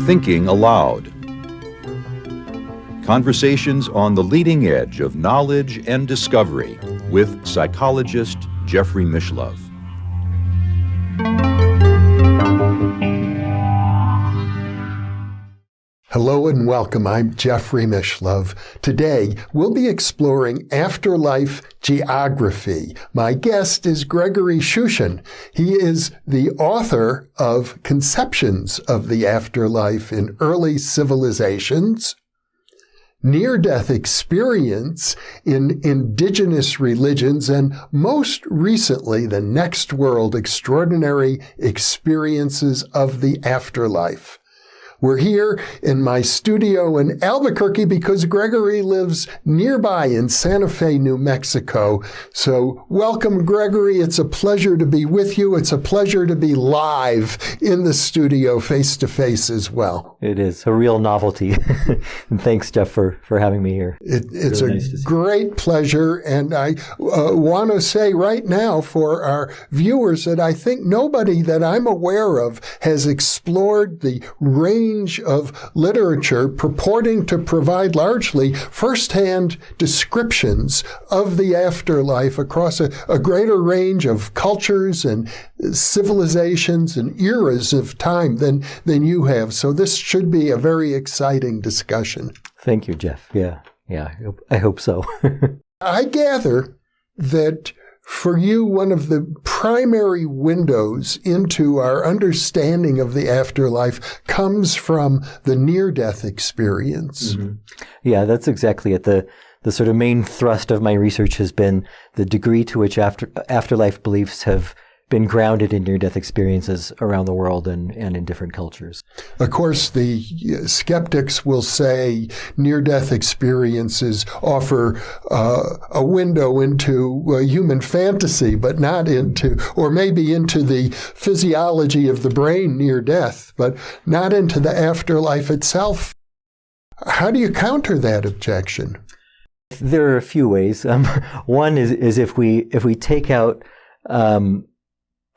Thinking Aloud. Conversations on the leading edge of knowledge and discovery with psychologist Jeffrey Mishlove. Hello and welcome. I'm Jeffrey Mishlove. Today, we'll be exploring afterlife geography. My guest is Gregory Shushan. He is the author of Conceptions of the Afterlife in Early Civilizations, Near-Death Experience in Indigenous Religions, and most recently, The Next World, Extraordinary Experiences of the Afterlife. We're here in my studio in Albuquerque because Gregory lives nearby in Santa Fe, New Mexico. So welcome, Gregory. It's a pleasure to be with you. It's a pleasure to be live in the studio face-to-face as well. It is a real novelty. And thanks, Jeff, for having me here. It's really nice, great pleasure. And I want to say right now for our viewers that I think nobody that I'm aware of has explored the range of literature purporting to provide largely firsthand descriptions of the afterlife across a greater range of cultures and civilizations and eras of time than you have. So this should be a very exciting discussion. Thank you, Jeff. Yeah, I hope so. I gather that for you, one of the primary windows into our understanding of the afterlife comes from the near-death experience. Mm-hmm. Yeah, that's exactly it. The sort of main thrust of my research has been the degree to which afterlife beliefs have been grounded in near-death experiences around the world and in different cultures. Of course, the skeptics will say near-death experiences offer a window into human fantasy, but not into, or maybe into the physiology of the brain near death, but not into the afterlife itself. How do you counter that objection? There are a few ways. One is if we take out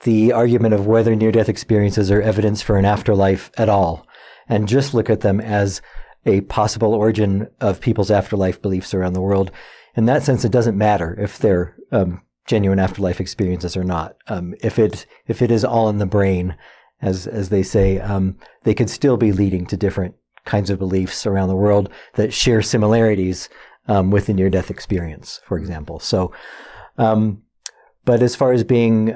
the argument of whether near-death experiences are evidence for an afterlife at all, and just look at them as a possible origin of people's afterlife beliefs around the world. In that sense, it doesn't matter if they're genuine afterlife experiences or not. If it is all in the brain, as they say, they could still be leading to different kinds of beliefs around the world that share similarities with the near-death experience, for example. So, but as far as being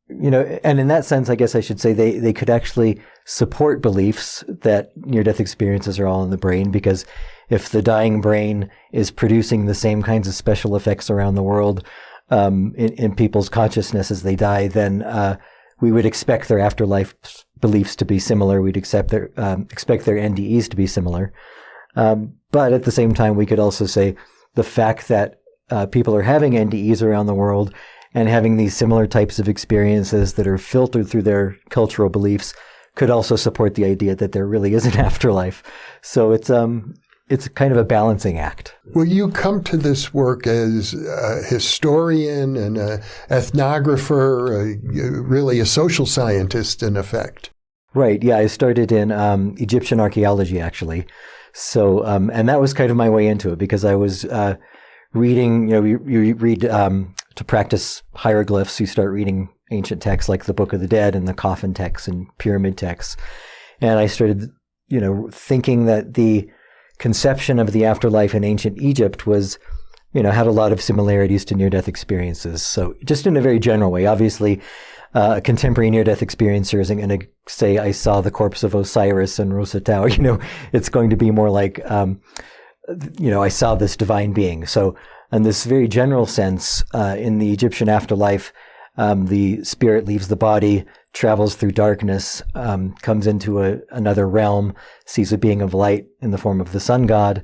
and in that sense, I guess I should say they could actually support beliefs that near-death experiences are all in the brain, because if the dying brain is producing the same kinds of special effects around the world in people's consciousness as they die, then we would expect their afterlife beliefs to be similar. We'd expect their NDEs to be similar. But at the same time, we could also say the fact that people are having NDEs around the world and having these similar types of experiences that are filtered through their cultural beliefs could also support the idea that there really is an afterlife. So it's kind of a balancing act. Well, you come to this work as a historian and an ethnographer, really a social scientist in effect. Right. Yeah, I started in Egyptian archaeology, actually. So, and that was kind of my way into it, because I was reading, you read to practice hieroglyphs, you start reading ancient texts like the Book of the Dead and the coffin texts and pyramid texts. And I started, thinking that the conception of the afterlife in ancient Egypt was, had a lot of similarities to near-death experiences. So just in a very general way, obviously, a contemporary near-death experiencer isn't going to say, I saw the corpse of Osiris and Rosatau. It's going to be more like, I saw this divine being. So in this very general sense, in the Egyptian afterlife, the spirit leaves the body, travels through darkness, comes into another realm, sees a being of light in the form of the sun god,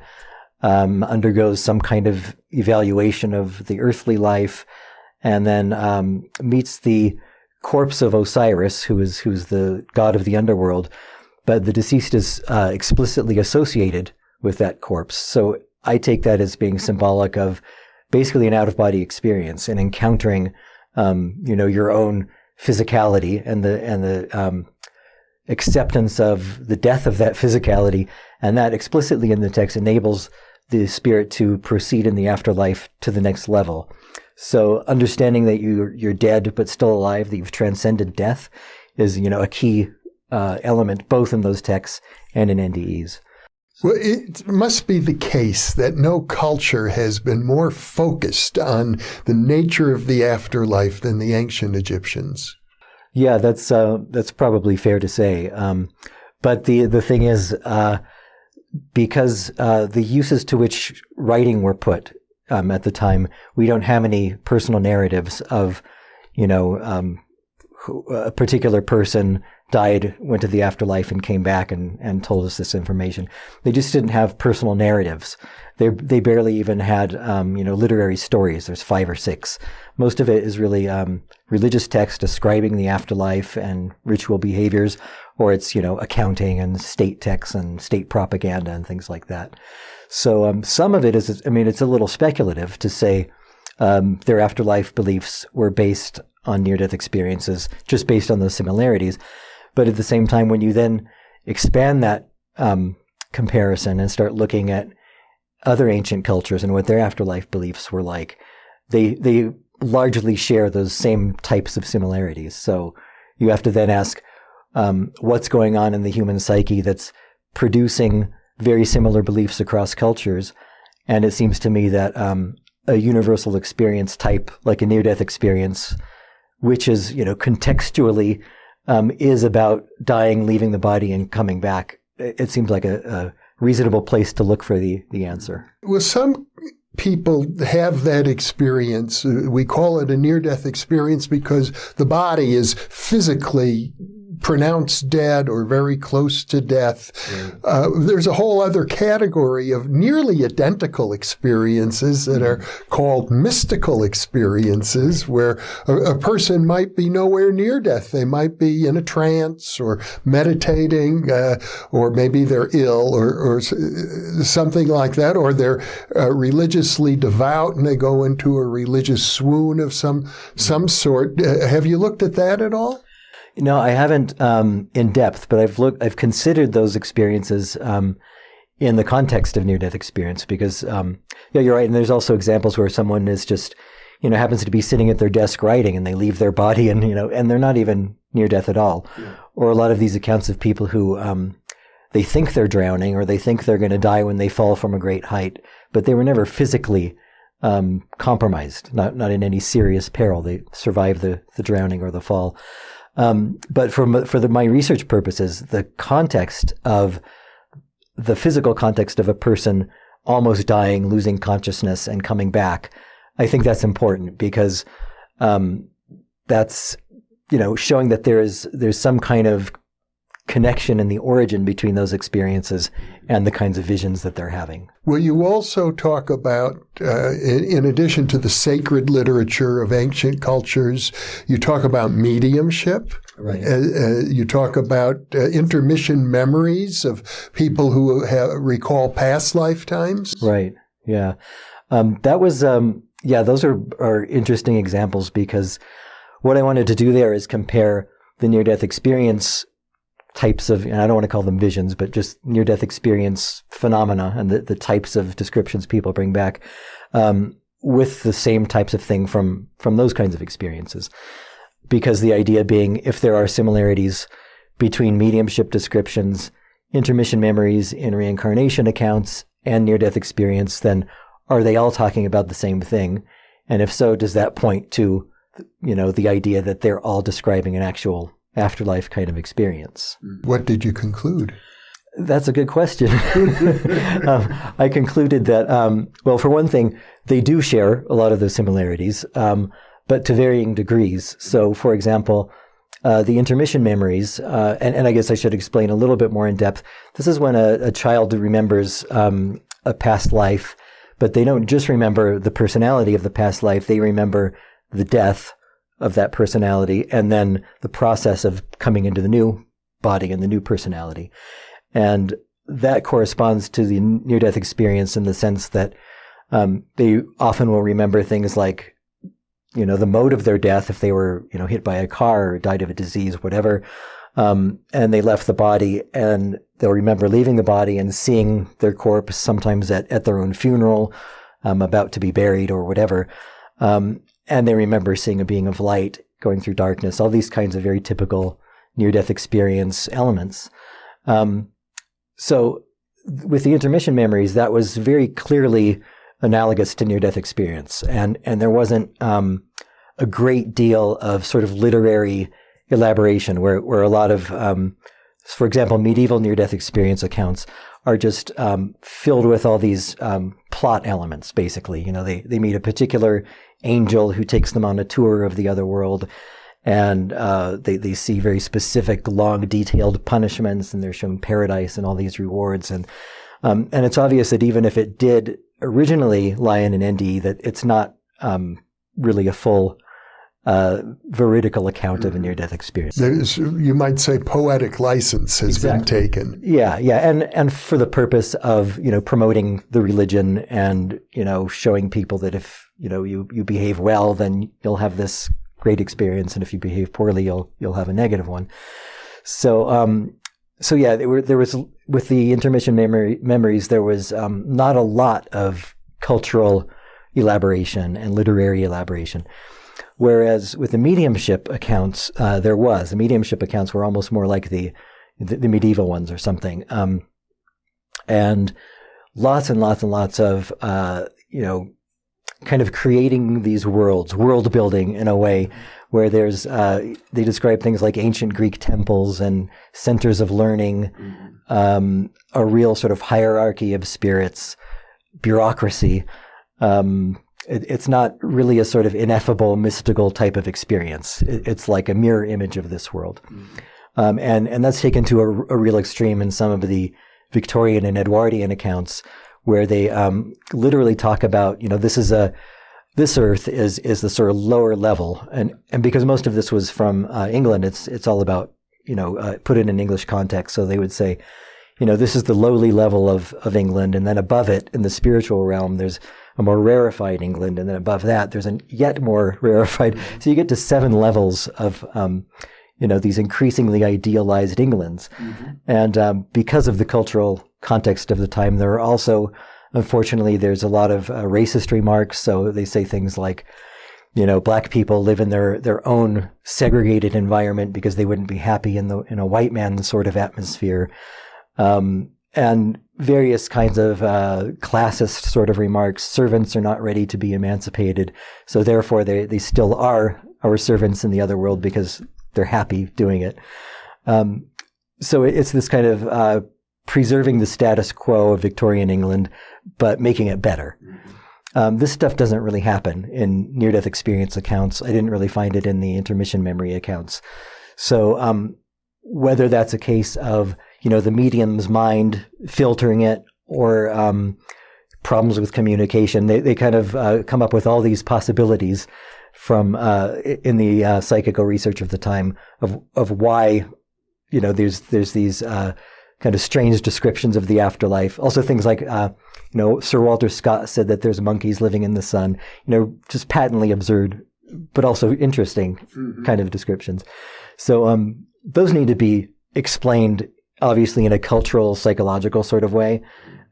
undergoes some kind of evaluation of the earthly life, and then meets the corpse of Osiris, who's the god of the underworld, but the deceased is explicitly associated with that corpse. So I take that as being symbolic of basically an out-of-body experience and encountering, your own physicality and the acceptance of the death of that physicality, and that explicitly in the text enables the spirit to proceed in the afterlife to the next level. So understanding that you're dead but still alive, that you've transcended death, is a key element both in those texts and in NDEs. Well, it must be the case that no culture has been more focused on the nature of the afterlife than the ancient Egyptians. Yeah, that's probably fair to say. But the thing is, because the uses to which writing were put at the time, we don't have any personal narratives of, a particular person died, went to the afterlife, and came back and told us this information. They just didn't have personal narratives. They barely even had, literary stories. There's 5 or 6. Most of it is really religious text describing the afterlife and ritual behaviors, or it's, accounting and state texts and state propaganda and things like that. So some of it is, it's a little speculative to say their afterlife beliefs were based on near-death experiences, just based on those similarities. But at the same time, when you then expand that comparison and start looking at other ancient cultures and what their afterlife beliefs were like, they largely share those same types of similarities. So you have to then ask, what's going on in the human psyche that's producing very similar beliefs across cultures? And it seems to me that a universal experience type, like a near-death experience, which is, contextually is about dying, leaving the body, and coming back. It seems like a reasonable place to look for the answer. Well, some people have that experience. We call it a near-death experience because the body is physically pronounced dead or very close to death. There's a whole other category of nearly identical experiences that are called mystical experiences, where a person might be nowhere near death. They might be in a trance or meditating, or maybe they're ill or something like that, or they're religiously devout and they go into a religious swoon of some sort. Have you looked at that at all? No, I haven't in depth, but I've considered those experiences in the context of near-death experience because, you're right. And there's also examples where someone is just, happens to be sitting at their desk writing and they leave their body and, and they're not even near death at all. Yeah. Or a lot of these accounts of people who they think they're drowning or they think they're going to die when they fall from a great height, but they were never physically compromised, not in any serious peril. They survived the drowning or the fall. But for my research purposes, the physical context of a person almost dying, losing consciousness, and coming back, I think that's important because that's showing that there's some kind of connection in the origin between those experiences and the kinds of visions that they're having. Well, you also talk about, in addition to the sacred literature of ancient cultures, you talk about mediumship. Right. You talk about intermission memories of people who recall past lifetimes. Right. Yeah. That was, those are interesting examples because what I wanted to do there is compare the near-death experience types of, and I don't want to call them visions, but just near-death experience phenomena and the types of descriptions people bring back with the same types of thing from those kinds of experiences. Because the idea being, if there are similarities between mediumship descriptions, intermission memories in reincarnation accounts, and near-death experience, then are they all talking about the same thing? And if so, does that point to, the idea that they're all describing an actual afterlife kind of experience? What did you conclude? That's a good question. I concluded that, for one thing, they do share a lot of those similarities, but to varying degrees. So, for example, the intermission memories, and I guess I should explain a little bit more in depth. This is when a child remembers a past life, but they don't just remember the personality of the past life. They remember the death of that personality and then the process of coming into the new body and the new personality. And that corresponds to the near-death experience in the sense that they often will remember things like the mode of their death, if they were, hit by a car or died of a disease, whatever. And they left the body, and they'll remember leaving the body and seeing their corpse sometimes at their own funeral, about to be buried or whatever. And they remember seeing a being of light going through darkness, all these kinds of very typical near-death experience elements. So with the intermission memories, that was very clearly analogous to near-death experience. And there wasn't a great deal of sort of literary elaboration where a lot of, for example, medieval near-death experience accounts are just filled with all these plot elements, basically. They meet a particular angel who takes them on a tour of the other world, and they see very specific, long, detailed punishments, and they're shown paradise and all these rewards. And it's obvious that even if it did originally lie in an NDE, that it's not really a full veridical account of a near-death experience. There's, you might say, poetic license has been taken. Yeah, and for the purpose of promoting the religion and showing people that if you behave well, then you'll have this great experience, and if you behave poorly, you'll have a negative one. So yeah, there was with the intermission memories, there was not a lot of cultural elaboration and literary elaboration. Whereas with the mediumship accounts, there was. The mediumship accounts were almost more like the medieval ones or something. And lots and lots and lots of, kind of creating these worlds, world building in a way where there's, they describe things like ancient Greek temples and centers of learning, a real sort of hierarchy of spirits, bureaucracy. It's not really a sort of ineffable, mystical type of experience. It's like a mirror image of this world. And that's taken to a real extreme in some of the Victorian and Edwardian accounts, where they literally talk about, this earth is the sort of lower level. And because most of this was from England, it's all about, put it in English context. So they would say, this is the lowly level of England. And then above it, in the spiritual realm, there's a more rarefied England, and then above that, there's a yet more rarefied. So you get to 7 levels of, these increasingly idealized Englands. And because of the cultural context of the time, there are also, unfortunately, there's a lot of racist remarks. So they say things like, black people live in their own segregated environment because they wouldn't be happy in a white man sort of atmosphere. And various kinds of classist sort of remarks. Servants are not ready to be emancipated, so therefore they still are our servants in the other world because they're happy doing it. So it's this kind of preserving the status quo of Victorian England, but making it better. This stuff doesn't really happen in near-death experience accounts. I didn't really find it in the intermission memory accounts. So whether that's a case of the medium's mind filtering it, or problems with communication. They kind of come up with all these possibilities from in the psychical research of the time of why there's these kind of strange descriptions of the afterlife. Also things like Sir Walter Scott said that there's monkeys living in the sun. Just patently absurd, but also interesting kind of descriptions. So those need to be explained, obviously, in a cultural, psychological sort of way.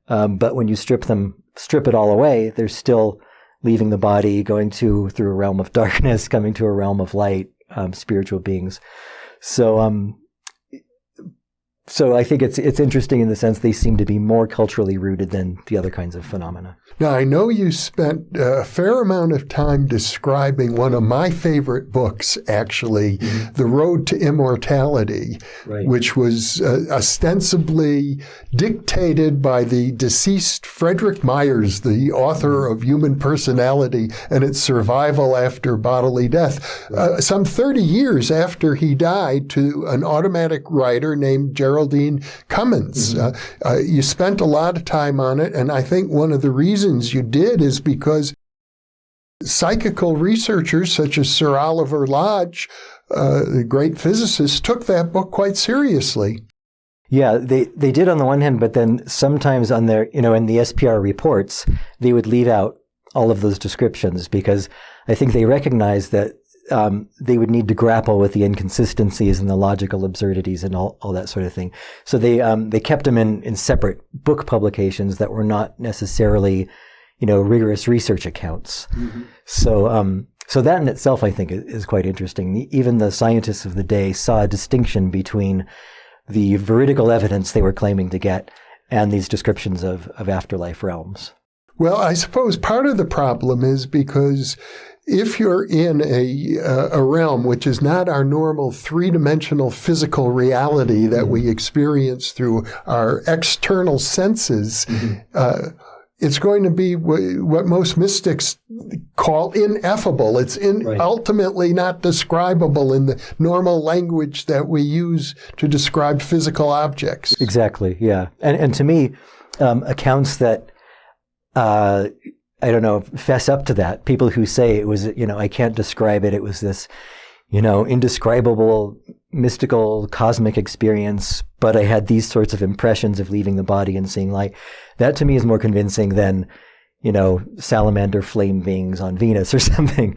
But when you strip it all away, they're still leaving the body, going through a realm of darkness, coming to a realm of light, spiritual beings. So I think it's interesting in the sense they seem to be more culturally rooted than the other kinds of phenomena. Now, I know you spent a fair amount of time describing one of my favorite books, actually, The Road to Immortality, which was ostensibly dictated by the deceased Frederick Myers, the author of Human Personality and Its Survival After Bodily Death, some 30 years after he died, to an automatic writer named Geraldine Cummins. You spent a lot of time on it, and I think one of the reasons you did is because psychical researchers such as Sir Oliver Lodge, the great physicist, took that book quite seriously. Yeah, they did on the one hand, but then sometimes on their, in the SPR reports, they would leave out all of those descriptions because I think they recognized that they would need to grapple with the inconsistencies and the logical absurdities and all that sort of thing. So they kept them in separate book publications that were not necessarily, rigorous research accounts. Mm-hmm. So that in itself, I think, is quite interesting. Even the scientists of the day saw a distinction between the veridical evidence they were claiming to get and these descriptions of afterlife realms. Well, I suppose part of the problem is because if you're in a realm which is not our normal three-dimensional physical reality that we experience through our external senses, it's going to be what most mystics call ineffable. It's ultimately not describable in the normal language that we use to describe physical objects. Exactly, yeah. And to me, accounts that, fess up to that, people who say it was, I can't describe it, it was this, indescribable, mystical, cosmic experience, but I had these sorts of impressions of leaving the body and seeing light. That to me is more convincing than, salamander flame beings on Venus or something,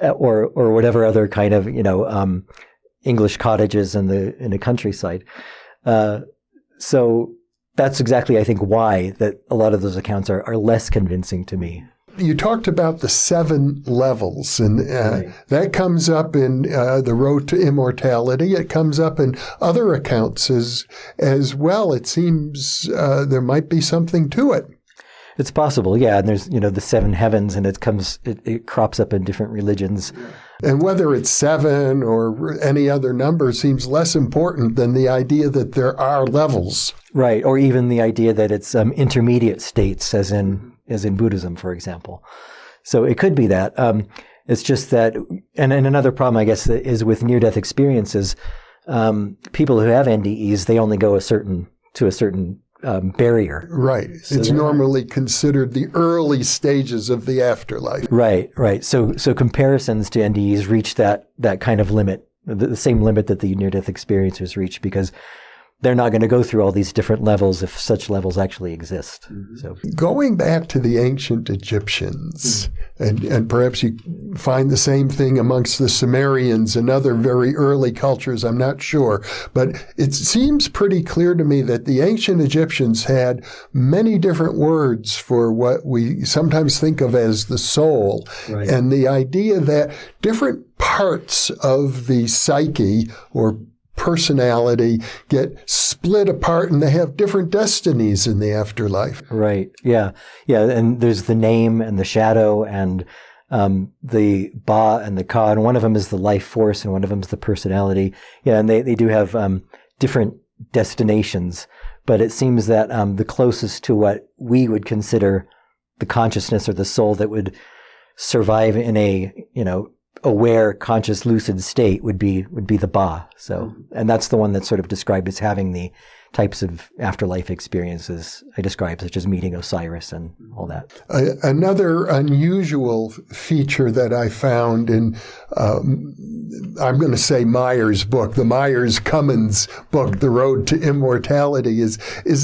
or whatever other kind of, English cottages in the countryside. So that's exactly, I think, why that a lot of those accounts are less convincing to me. You talked about the 7 levels, and that comes up in The Road to Immortality. It comes up in other accounts as well. It seems there might be something to it. It's possible, yeah. And there's, the 7 heavens, and it crops up in different religions. And whether it's 7 or any other number seems less important than the idea that there are levels. Right, or even the idea that it's intermediate states, as in Buddhism, for example. So it could be that. It's just that, and another problem, I guess, is with near-death experiences, people who have NDEs, they only go to a certain barrier. Right. So it's normally considered the early stages of the afterlife. Right. So comparisons to NDEs reach that kind of limit, the same limit that the near-death experiencers reach, because they're not going to go through all these different levels if such levels actually exist. Mm-hmm. So, going back to the ancient Egyptians, and perhaps you find the same thing amongst the Sumerians and other very early cultures, I'm not sure, but it seems pretty clear to me that the ancient Egyptians had many different words for what we sometimes think of as the soul, and the idea that different parts of the psyche or personality get split apart and they have different destinies in the afterlife. Right. Yeah. And there's the name and the shadow and the Ba and the Ka, and one of them is the life force and one of them is the personality. Yeah, and they do have different destinations, but it seems that the closest to what we would consider the consciousness or the soul that would survive in a, aware, conscious, lucid state would be the Ba. So, and that's the one that's sort of described as having the types of afterlife experiences I described, such as meeting Osiris and all that. Another unusual feature that I found in, I'm going to say Myers' book, the Myers-Cummins book, The Road to Immortality, is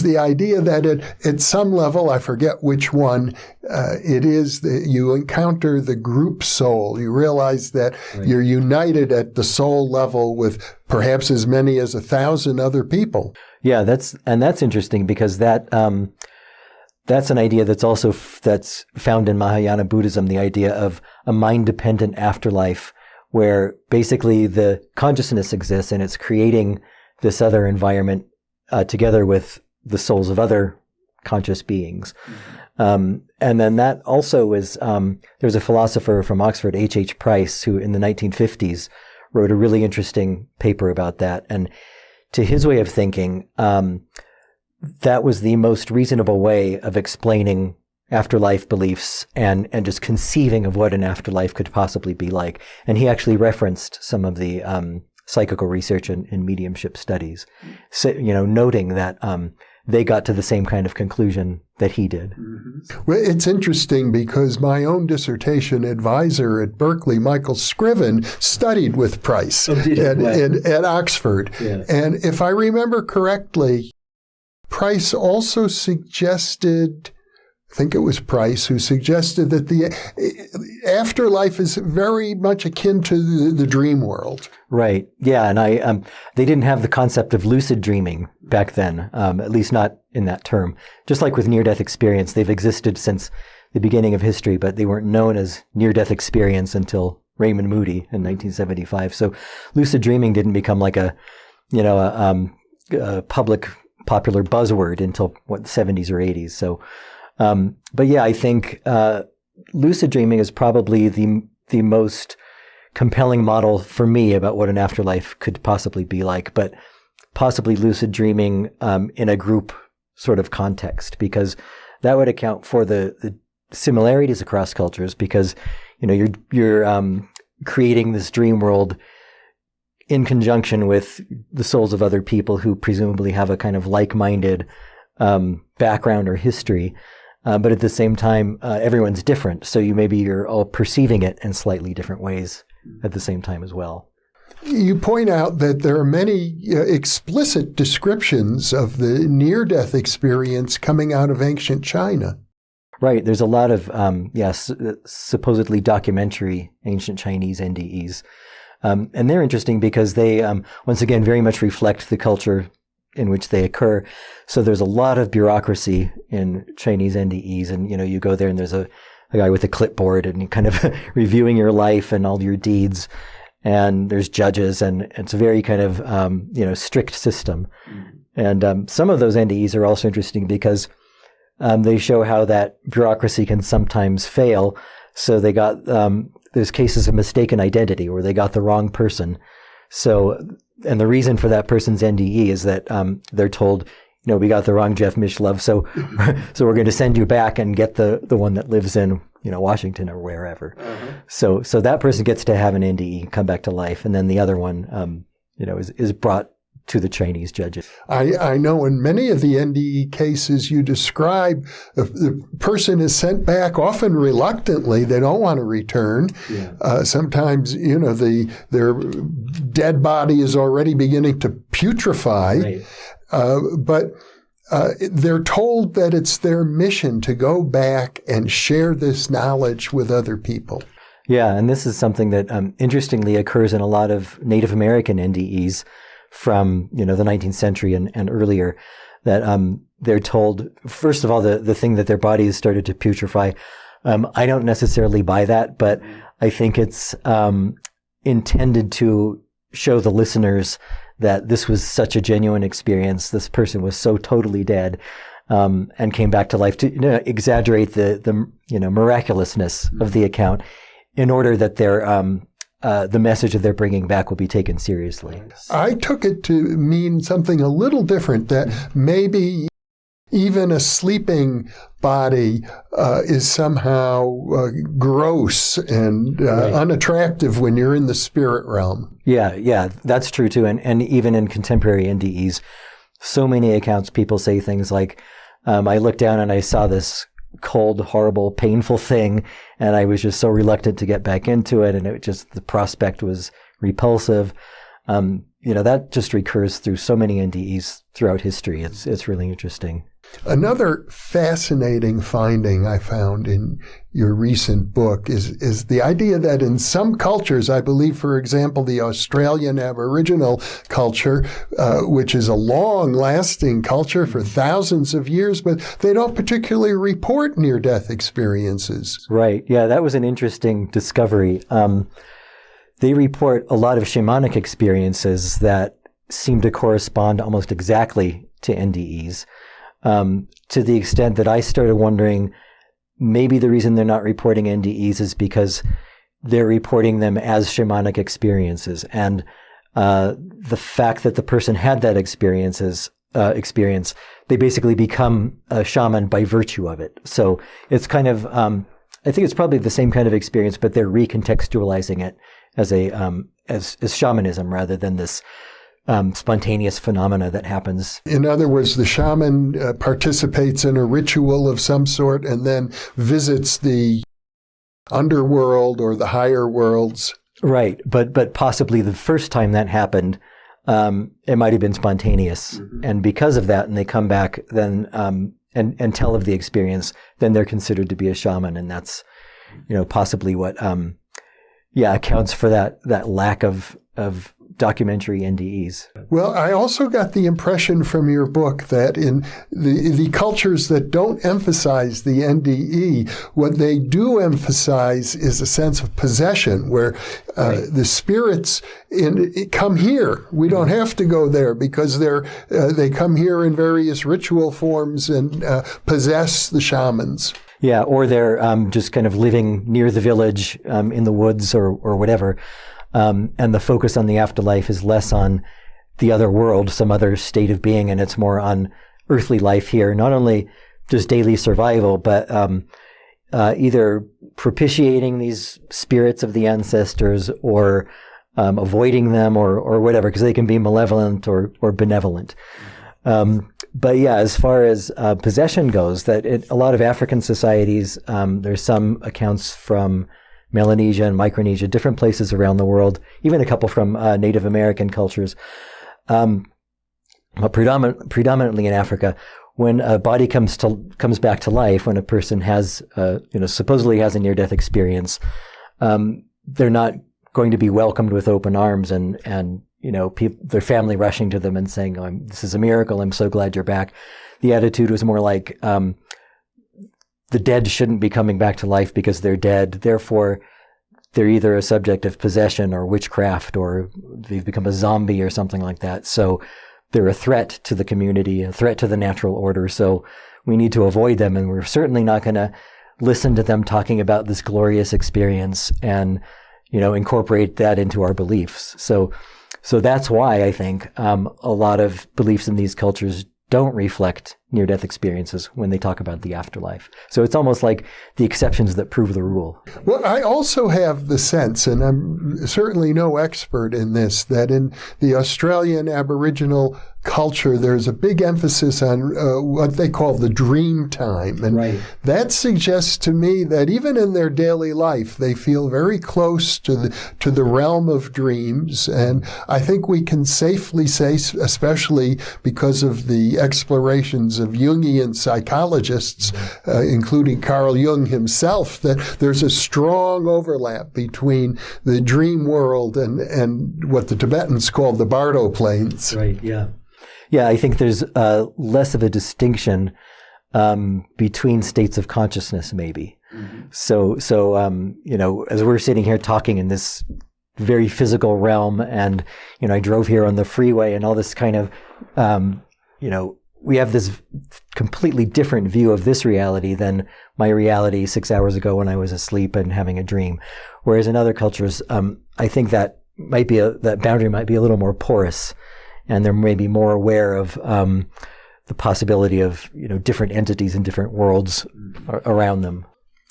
the idea that at some level, I forget which one, it is that you encounter the group soul. You realize that you're united at the soul level with perhaps as many as 1,000 other people. Yeah, that's interesting because that's an idea that's found in Mahayana Buddhism, the idea of a mind-dependent afterlife where basically the consciousness exists and it's creating this other environment together with the souls of other conscious beings. Mm-hmm. And then that also is, there was a philosopher from Oxford, H.H. Price, who in the 1950s wrote a really interesting paper about that. And to his way of thinking, that was the most reasonable way of explaining afterlife beliefs and just conceiving of what an afterlife could possibly be like. And he actually referenced some of the psychical research and mediumship studies, so, noting that they got to the same kind of conclusion that he did. Mm-hmm. Well, it's interesting because my own dissertation advisor at Berkeley, Michael Scriven, studied with Price at Oxford. Yes. And if I remember correctly, Price also suggested, I think it was Price who suggested that the afterlife is very much akin to the dream world. Right. Yeah. And they didn't have the concept of lucid dreaming back then, at least not in that term. Just like with near-death experience, they've existed since the beginning of history, but they weren't known as near-death experience until Raymond Moody in 1975. So lucid dreaming didn't become like a public popular buzzword until the 70s or 80s. So, but yeah, I think lucid dreaming is probably the most compelling model for me about what an afterlife could possibly be like, but possibly lucid dreaming in a group sort of context, because that would account for the similarities across cultures, because you're creating this dream world in conjunction with the souls of other people who presumably have a kind of like-minded background or history. But at the same time, everyone's different. So you're all perceiving it in slightly different ways at the same time as well. You point out that there are many explicit descriptions of the near-death experience coming out of ancient China. Right. There's a lot of, supposedly documentary ancient Chinese NDEs. And they're interesting because they, once again, very much reflect the culture in which they occur. So there's a lot of bureaucracy in Chinese NDEs. And, you go there and there's a guy with a clipboard and kind of reviewing your life and all your deeds. And there's judges, and it's a very kind of, strict system. Mm-hmm. And some of those NDEs are also interesting because they show how that bureaucracy can sometimes fail. So they got, there's cases of mistaken identity where they got the wrong person. So, and the reason for that person's NDE is that they're told, we got the wrong Jeff Mishlove, so we're going to send you back and get the one that lives in Washington or wherever. Uh-huh. So that person gets to have an NDE, come back to life, and then the other one is brought to the Chinese judges. I know in many of the NDE cases you describe, the person is sent back often reluctantly. They don't want to return. Yeah. Sometimes, their dead body is already beginning to putrefy. Right. But they're told that it's their mission to go back and share this knowledge with other people. Yeah, and this is something that interestingly occurs in a lot of Native American NDEs from the 19th century and earlier, that they're told, first of all, the thing that their body has started to putrefy. I don't necessarily buy that, but I think it's intended to show the listeners that this was such a genuine experience. This person was so totally dead, and came back to life, to exaggerate the miraculousness of the account, in order that their the message that they're bringing back will be taken seriously. I took it to mean something a little different, that maybe even a sleeping body is somehow gross and right. unattractive when you're in the spirit realm. Yeah, that's true too. And even in contemporary NDEs, so many accounts, people say things like, I looked down and I saw this cold, horrible, painful thing, and I was just so reluctant to get back into it, and the prospect was repulsive. That just recurs through so many NDEs throughout history. It's really interesting. Another fascinating finding I found in your recent book is the idea that in some cultures, I believe, for example, the Australian Aboriginal culture, which is a long-lasting culture for thousands of years, but they don't particularly report near-death experiences. Right. Yeah, that was an interesting discovery. They report a lot of shamanic experiences that seem to correspond almost exactly to NDEs. To the extent that I started wondering, maybe the reason they're not reporting NDEs is because they're reporting them as shamanic experiences. And the fact that the person had that experience, they basically become a shaman by virtue of it. So it's kind of, I think it's probably the same kind of experience, but they're recontextualizing it as as shamanism rather than this spontaneous phenomena that happens. In other words, the shaman participates in a ritual of some sort and then visits the underworld or the higher worlds. Right, but possibly the first time that happened, it might have been spontaneous, mm-hmm. and because of that, and they come back then and tell of the experience, then they're considered to be a shaman, and that's possibly what, accounts for that lack of documentary NDEs. Well, I also got the impression from your book that in the cultures that don't emphasize the NDE, what they do emphasize is a sense of possession, where the spirits come here. We don't have to go there because they come here in various ritual forms and possess the shamans. Yeah, or they're just kind of living near the village in the woods or whatever. And the focus on the afterlife is less on the other world, some other state of being, and it's more on earthly life here, not only just daily survival, but either propitiating these spirits of the ancestors or avoiding them or whatever, because they can be malevolent or benevolent. But yeah, as far as possession goes, that a lot of African societies, there's some accounts from Melanesia and Micronesia, different places around the world, even a couple from Native American cultures, but predominantly in Africa. When a body comes back to life, when a person has, supposedly has a near-death experience, they're not going to be welcomed with open arms and their family rushing to them and saying, "Oh, this is a miracle. I'm so glad you're back." The attitude was more like, the dead shouldn't be coming back to life because they're dead. Therefore, they're either a subject of possession or witchcraft, or they've become a zombie or something like that. So they're a threat to the community, a threat to the natural order. So we need to avoid them. And we're certainly not going to listen to them talking about this glorious experience and, incorporate that into our beliefs. So that's why I think a lot of beliefs in these cultures don't reflect near-death experiences when they talk about the afterlife. So it's almost like the exceptions that prove the rule. Well, I also have the sense, and I'm certainly no expert in this, that in the Australian Aboriginal culture, there's a big emphasis on what they call the dream time. And that suggests to me that even in their daily life, they feel very close to the realm of dreams. And I think we can safely say, especially because of the explorations of Jungian psychologists, including Carl Jung himself, that there's a strong overlap between the dream world and what the Tibetans called the Bardo plains. Right, yeah. Yeah, I think there's less of a distinction between states of consciousness, maybe. Mm-hmm. So as we're sitting here talking in this very physical realm, and I drove here on the freeway, and all this kind of, we have this completely different view of this reality than my reality 6 hours ago when I was asleep and having a dream. Whereas in other cultures, I think that that boundary might be a little more porous. And they're maybe more aware of the possibility of different entities in different worlds around them.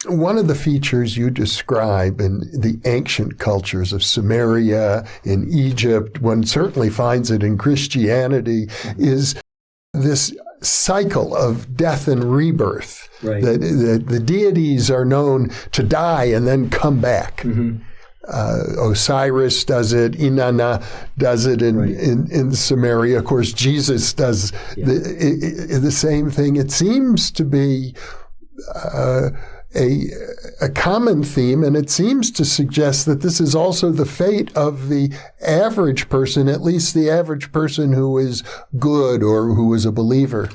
One of the features you describe in the ancient cultures of Sumeria, in Egypt, one certainly finds it in Christianity, is this cycle of death and rebirth. Right. That the deities are known to die and then come back. Mm-hmm. Osiris does it, Inanna does it in Sumeria. Of course, Jesus does the same thing. It seems to be a common theme, and it seems to suggest that this is also the fate of the average person, at least the average person who is good or who is a believer.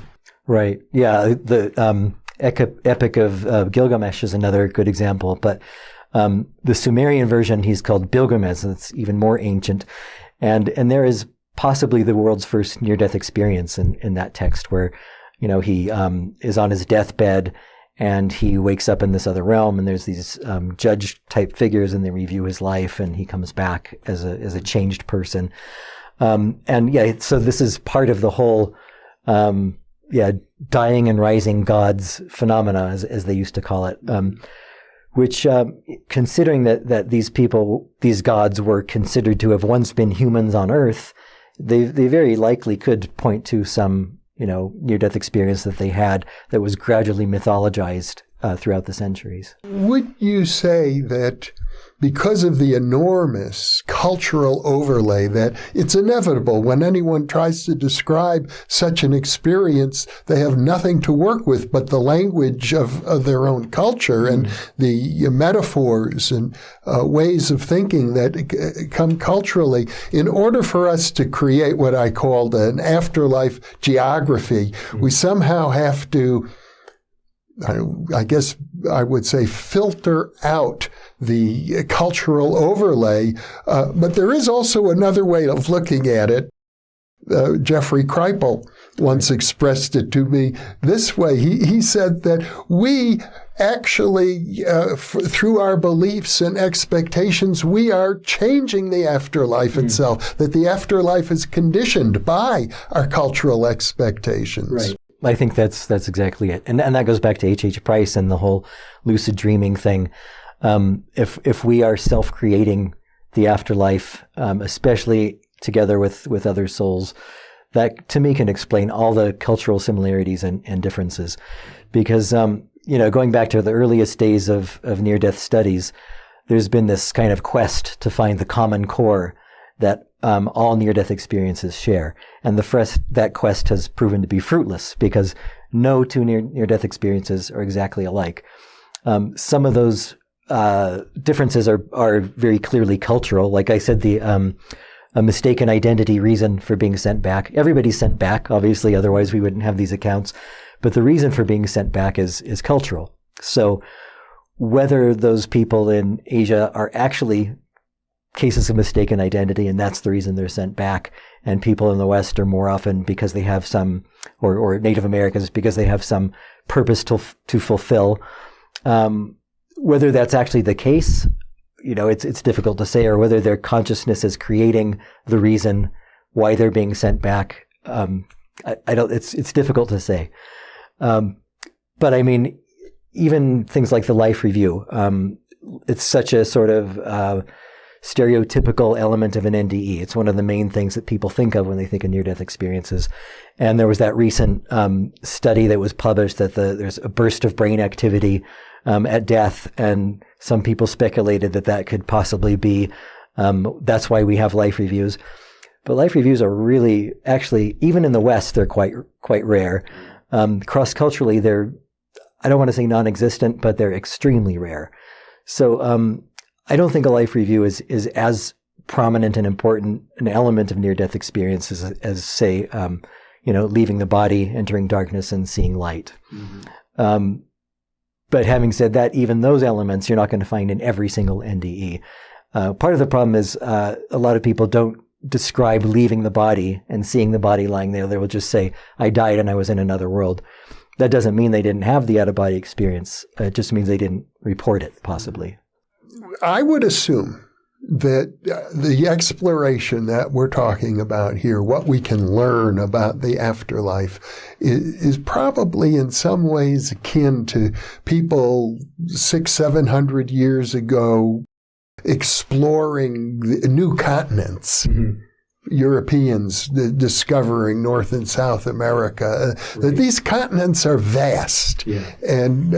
Right. Yeah. The Epic of Gilgamesh is another good example, but the Sumerian version, he's called Bilgamesh, and it's even more ancient. And there is possibly the world's first near-death experience in that text where, he is on his deathbed and he wakes up in this other realm, and there's these judge-type figures, and they review his life, and he comes back as a changed person. So this is part of the whole dying and rising gods phenomena, as they used to call it. Which, considering that these gods were considered to have once been humans on Earth, they very likely could point to some, near-death experience that they had that was gradually mythologized throughout the centuries. Would you say that because of the enormous cultural overlay that it's inevitable when anyone tries to describe such an experience, they have nothing to work with but the language of their own culture and the metaphors and ways of thinking that come culturally. In order for us to create what I called an afterlife geography, we somehow have to, I guess I would say, filter out the cultural overlay. But there is also another way of looking at it. Jeffrey Kripal once expressed it to me this way. He said that we actually, through our beliefs and expectations, we are changing the afterlife itself, that the afterlife is conditioned by our cultural expectations. Right. I think that's exactly it. And that goes back to H.H. Price and the whole lucid dreaming thing. If we are self-creating the afterlife, especially together with other souls, that to me can explain all the cultural similarities and differences. Because, going back to the earliest days of near-death studies, there's been this kind of quest to find the common core that all near-death experiences share. And that quest has proven to be fruitless because no two near-death experiences are exactly alike. Some of those differences are very clearly cultural. Like I said, a mistaken identity reason for being sent back. Everybody's sent back, obviously, otherwise we wouldn't have these accounts. But the reason for being sent back is cultural. So whether those people in Asia are actually cases of mistaken identity, and that's the reason they're sent back, and people in the West are more often because they have some, or Native Americans because they have some purpose to fulfill. Whether that's actually the case, it's difficult to say, or whether their consciousness is creating the reason why they're being sent back. It's difficult to say. But I mean, even things like the life review, it's such a sort of stereotypical element of an NDE. It's one of the main things that people think of when they think of near-death experiences. And there was that recent study that was published that there's a burst of brain activity at death, and some people speculated that could possibly be, that's why we have life reviews. But life reviews are really, actually, even in the West, they're quite rare. Cross-culturally, they're, I don't want to say non-existent, but they're extremely rare. So I don't think a life review is as prominent and important an element of near-death experiences as say, leaving the body, entering darkness, and seeing light. Mm-hmm. But having said that, even those elements you're not going to find in every single NDE. Part of the problem is a lot of people don't describe leaving the body and seeing the body lying there. They will just say, I died and I was in another world. That doesn't mean they didn't have the out-of-body experience. It just means they didn't report it, possibly. I would assume that the exploration that we're talking about here, what we can learn about the afterlife, is probably in some ways akin to people 600-700 years ago exploring the new continents. Mm-hmm. Europeans discovering North and South America. Right. These continents are vast. Yeah. And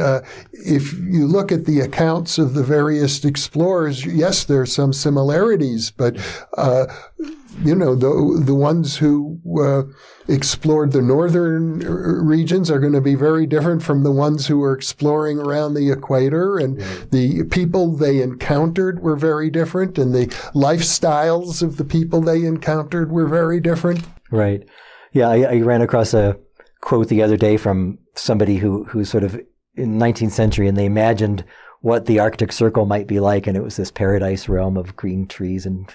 if you look at the accounts of the various explorers, yes, there are some similarities, but the ones who explored the northern regions are going to be very different from the ones who were exploring around the equator, and the people they encountered were very different, and the lifestyles of the people they encountered were very different. Right. Yeah, I ran across a quote the other day from somebody who sort of in the 19th century, and they imagined what the Arctic Circle might be like, and it was this paradise realm of green trees, and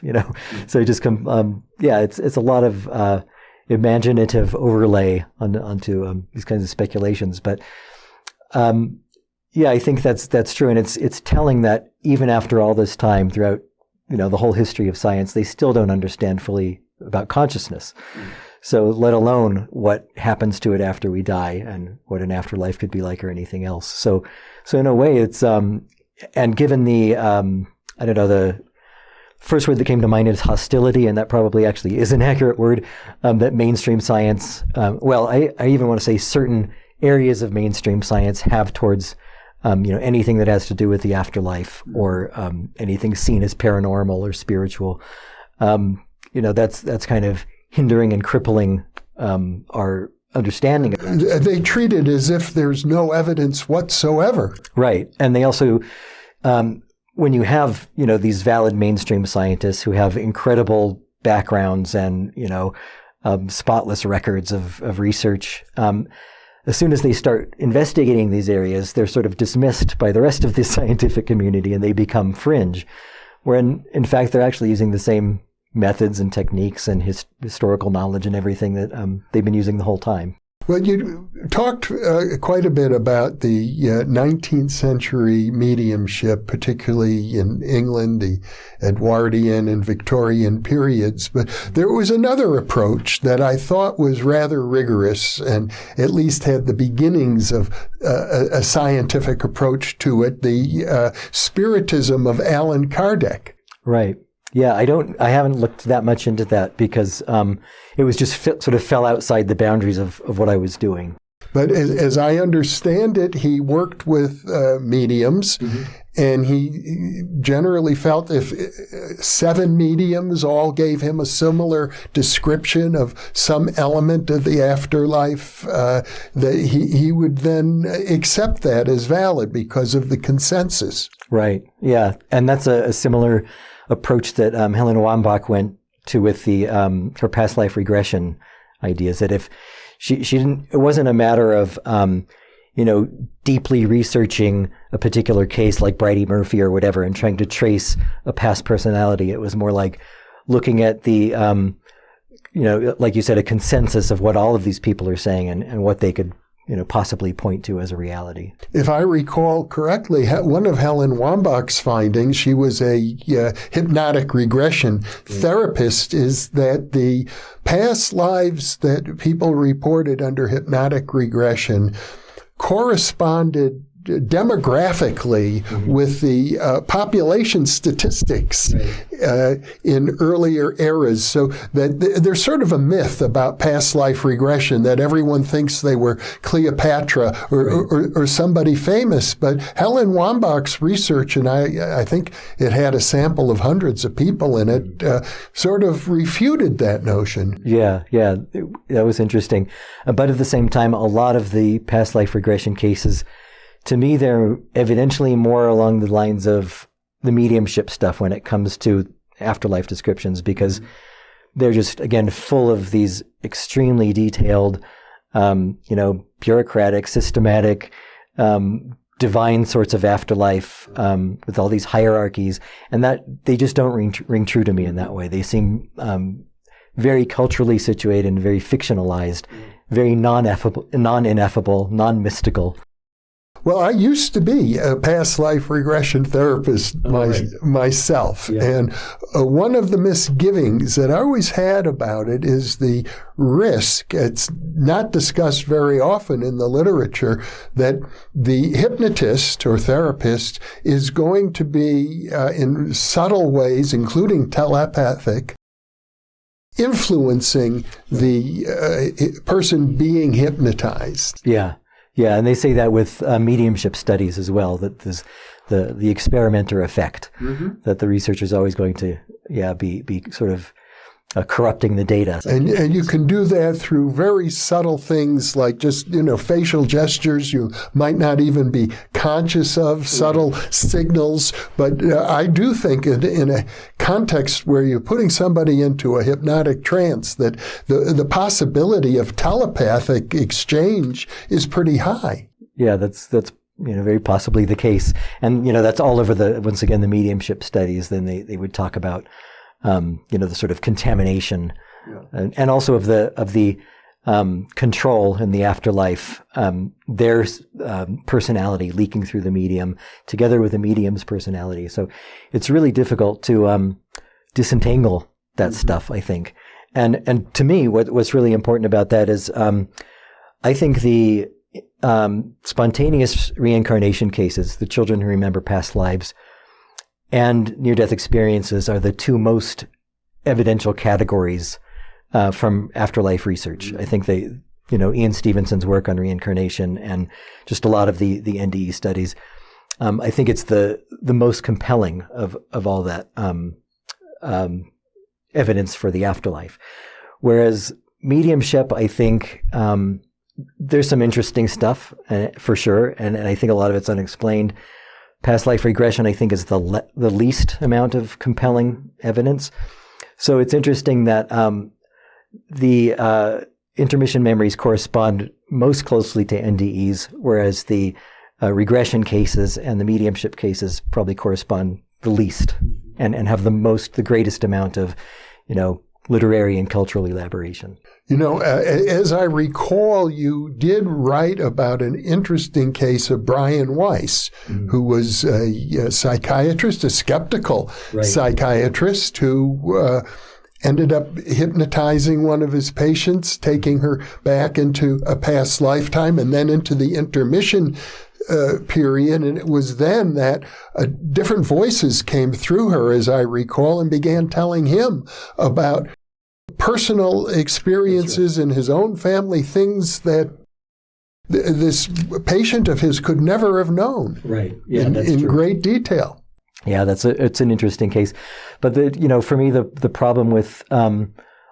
so it just it's a lot of imaginative overlay onto these kinds of speculations. But I think that's true, and it's telling that even after all this time, throughout the whole history of science, they still don't understand fully about consciousness. So let alone what happens to it after we die and what an afterlife could be like or anything else. So in a way, it's, and given the, the first word that came to mind is hostility, and that probably actually is an accurate word, that mainstream science, I even want to say certain areas of mainstream science have towards anything that has to do with the afterlife or anything seen as paranormal or spiritual. That's kind of hindering and crippling our understanding. They treat it as if there's no evidence whatsoever. Right. And they also, when you have, these valid mainstream scientists who have incredible backgrounds and, spotless records of research, as soon as they start investigating these areas, they're sort of dismissed by the rest of the scientific community and they become fringe, when in fact they're actually using the same methods and techniques and historical knowledge and everything that they've been using the whole time. Well, you talked quite a bit about the 19th century mediumship, particularly in England, the Edwardian and Victorian periods. But there was another approach that I thought was rather rigorous and at least had the beginnings of a scientific approach to it, the Spiritism of Allan Kardec. Right. Yeah, I haven't looked that much into that because it was just sort of fell outside the boundaries of what I was doing. But as I understand it, he worked with mediums, and he generally felt if 7 mediums all gave him a similar description of some element of the afterlife, that he would then accept that as valid because of the consensus. Right. Yeah, and that's a similar approach that Helen Wambach went to with the her past life regression ideas. That if she didn't, it wasn't a matter of deeply researching a particular case like Bridie Murphy or whatever and trying to trace a past personality. It was more like looking at the like you said, a consensus of what all of these people are saying and what they could possibly point to as a reality. If I recall correctly, one of Helen Wambach's findings, she was a hypnotic regression therapist, is that the past lives that people reported under hypnotic regression corresponded demographically with the population statistics in earlier eras. So that there's sort of a myth about past life regression that everyone thinks they were Cleopatra or somebody famous. But Helen Wambach's research, and I think it had a sample of hundreds of people in it, sort of refuted that notion. Yeah, that was interesting. But at the same time, a lot of the past life regression cases, to me, they're evidentially more along the lines of the mediumship stuff when it comes to afterlife descriptions, because they're just, again, full of these extremely detailed, bureaucratic, systematic, divine sorts of afterlife, with all these hierarchies, and that they just don't ring true to me in that way. They seem very culturally situated and very fictionalized, very non-ineffable, non-mystical. Well, I used to be a past life regression therapist myself. Yeah. And one of the misgivings that I always had about it is the risk, it's not discussed very often in the literature, that the hypnotist or therapist is going to be, in subtle ways, including telepathic, influencing the person being hypnotized. Yeah, and they say that with mediumship studies as well, that there's the experimenter effect, that the researcher is always going to be sort of corrupting the data. And you can do that through very subtle things like just, facial gestures you might not even be conscious of, subtle signals. But I do think in a context where you're putting somebody into a hypnotic trance, that the possibility of telepathic exchange is pretty high. Yeah, that's very possibly the case. And, that's all over once again, the mediumship studies. Then they would talk about the sort of contamination, and also of the control in the afterlife, their personality leaking through the medium together with the medium's personality. So it's really difficult to disentangle that stuff, I think. And to me, what's really important about that is I think the spontaneous reincarnation cases, the children who remember past lives, and near-death experiences are the two most evidential categories from afterlife research. I think Ian Stevenson's work on reincarnation and just a lot of the NDE studies, I think it's the most compelling of all that evidence for the afterlife. Whereas mediumship, I think there's some interesting stuff for sure, and I think a lot of it's unexplained. Past life regression, I think, is the least amount of compelling evidence. So it's interesting that the intermission memories correspond most closely to NDEs, whereas the regression cases and the mediumship cases probably correspond the least and have the greatest amount of, literary and cultural elaboration. As I recall, you did write about an interesting case of Brian Weiss, who was a psychiatrist, a skeptical psychiatrist who ended up hypnotizing one of his patients, taking her back into a past lifetime and then into the intermission period. And it was then that different voices came through her, as I recall, and began telling him about personal experiences in his own family, things that this patient of his could never have known in great detail. Yeah, it's an interesting case. But for me, the problem with a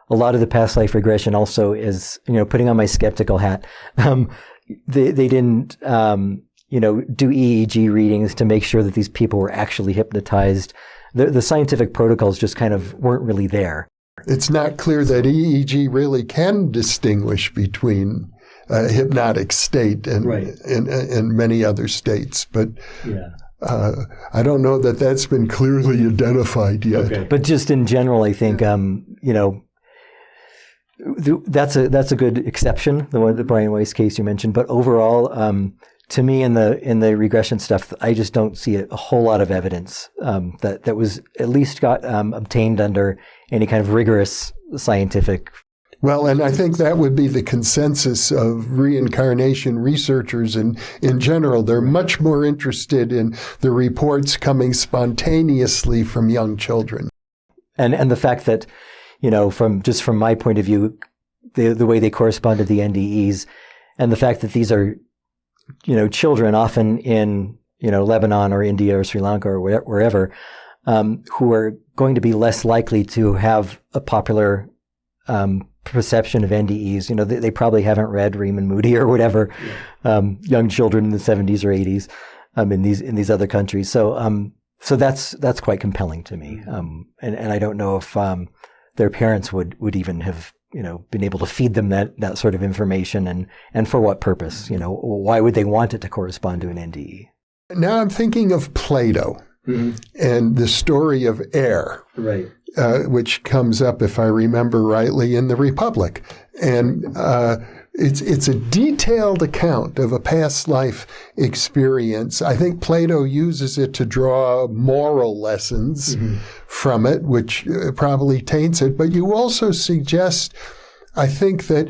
lot of the past life regression also is, putting on my skeptical hat. They didn't do EEG readings to make sure that these people were actually hypnotized. The scientific protocols just kind of weren't really there. It's not clear that EEG really can distinguish between a hypnotic state and many other states, but I don't know that that's been clearly identified yet. Okay. But just in general, I think that's a good exception, the Brian Weiss case you mentioned. But overall, to me, in the regression stuff, I just don't see a whole lot of evidence that was at least got obtained under any kind of rigorous scientific. Well, and I think that would be the consensus of reincarnation researchers in general. They're much more interested in the reports coming spontaneously from young children. And the fact that, from my point of view, the way they correspond to the NDEs, and the fact that these are, children often in, Lebanon or India or Sri Lanka or wherever, who are going to be less likely to have a popular perception of NDEs. They probably haven't read Riemann Moody or whatever, young children in the 70s or 80s in these other countries. So that's quite compelling to me. And I don't know if their parents would even have been able to feed them that sort of information, and for what purpose? Why would they want it to correspond to an NDE? Now I'm thinking of Plato and the story of air, which comes up, if I remember rightly, in the Republic. And it's a detailed account of a past life experience. I think Plato uses it to draw moral lessons from it, which probably taints it. But you also suggest, I think, that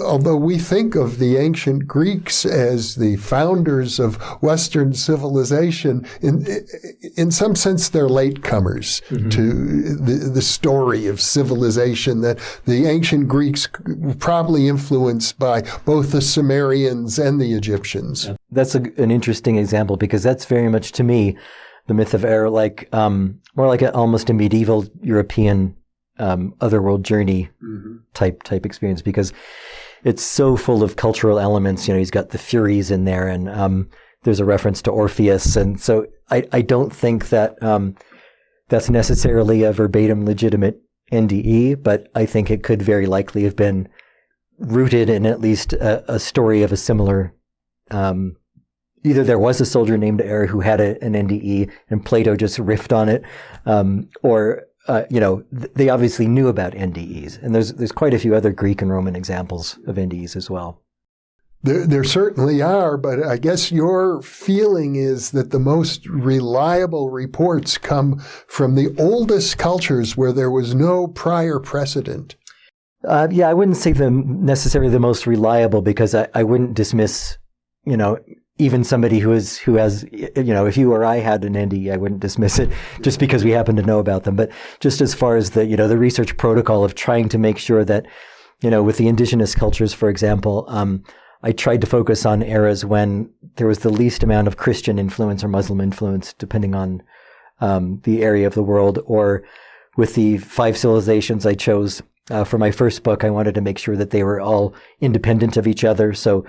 although we think of the ancient Greeks as the founders of Western civilization, in some sense they're latecomers to the story of civilization, that the ancient Greeks were probably influenced by both the Sumerians and the Egyptians. That's an interesting example, because that's very much, to me, the myth of air, more like almost a medieval European otherworld journey type experience, because it's so full of cultural elements. He's got the Furies in there, and there's a reference to Orpheus, and so I don't think that that's necessarily a verbatim legitimate NDE, but I think it could very likely have been rooted in at least a story of a similar. Either there was a soldier named Air who had an NDE, and Plato just riffed on it, or they obviously knew about NDEs, and there's quite a few other Greek and Roman examples of NDEs as well. There certainly are, but I guess your feeling is that the most reliable reports come from the oldest cultures where there was no prior precedent. I wouldn't say necessarily the most reliable, because I wouldn't dismiss, even somebody who has, if you or I had an NDE, I wouldn't dismiss it just because we happen to know about them. But just as far as the research protocol of trying to make sure that, with the indigenous cultures, for example, I tried to focus on eras when there was the least amount of Christian influence or Muslim influence, depending on the area of the world. Or with the 5 civilizations I chose for my first book, I wanted to make sure that they were all independent of each other. So,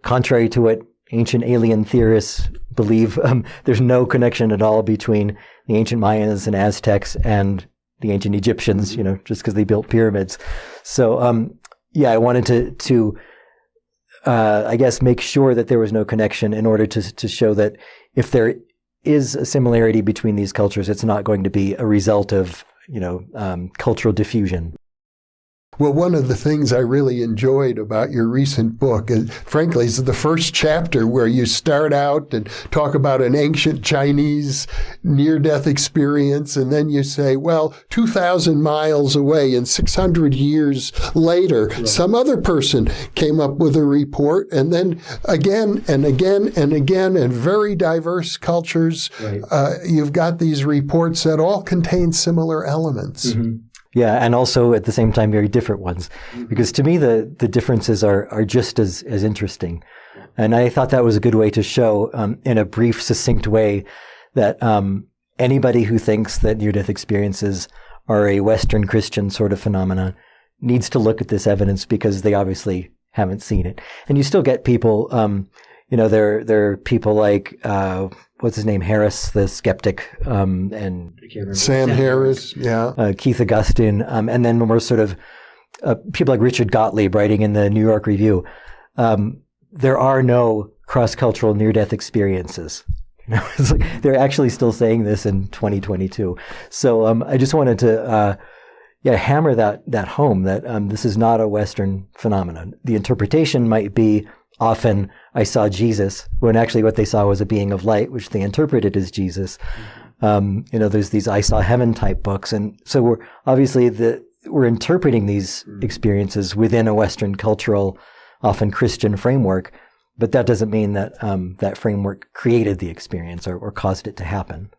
contrary to what ancient alien theorists believe, there's no connection at all between the ancient Mayans and Aztecs and the ancient Egyptians, just because they built pyramids. So, I wanted to I guess, make sure that there was no connection in order to show that if there is a similarity between these cultures, it's not going to be a result of, cultural diffusion. Well, one of the things I really enjoyed about your recent book, frankly, is the first chapter where you start out and talk about an ancient Chinese near-death experience, and then you say, well, 2,000 miles away and 600 years later, right, some other person came up with a report, and then again and again and again, in very diverse cultures, right, you've got these reports that all contain similar elements. Mm-hmm. Yeah, and also at the same time, very different ones. Because to me, the differences are just as interesting. And I thought that was a good way to show, in a brief, succinct way, that anybody who thinks that near-death experiences are a Western Christian sort of phenomena needs to look at this evidence, because they obviously haven't seen it. And you still get people, there are people like, what's his name, Harris, the skeptic, and Sam Harris, yeah, Keith Augustine, and then more sort of people like Richard Gottlieb writing in the New York Review. There are no cross-cultural near-death experiences. It's like they're actually still saying this in 2022. So I just wanted to hammer that home, that this is not a Western phenomenon. The interpretation might be often, I saw Jesus, when actually what they saw was a being of light, which they interpreted as Jesus. There's these I saw heaven type books. And so we're interpreting these experiences within a Western cultural, often Christian framework, but that doesn't mean that that framework created the experience or caused it to happen.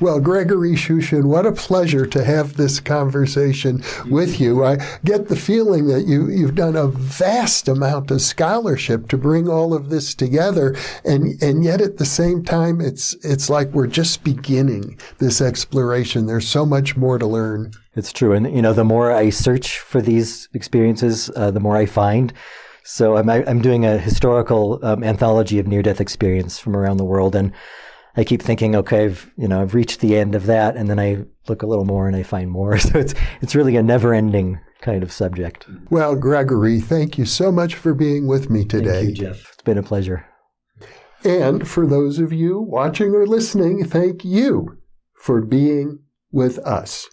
Well, Gregory Shushan, what a pleasure to have this conversation with you. I get the feeling that you've done a vast amount of scholarship to bring all of this together, and yet at the same time, it's like we're just beginning this exploration. There's so much more to learn. It's true. And, the more I search for these experiences, the more I find. So I'm doing a historical anthology of near-death experience from around the world, and I keep thinking, okay, I've reached the end of that, and then I look a little more and I find more. So it's really a never-ending kind of subject. Well, Gregory, thank you so much for being with me today. Thank you, Jeff. It's been a pleasure. And for those of you watching or listening, thank you for being with us.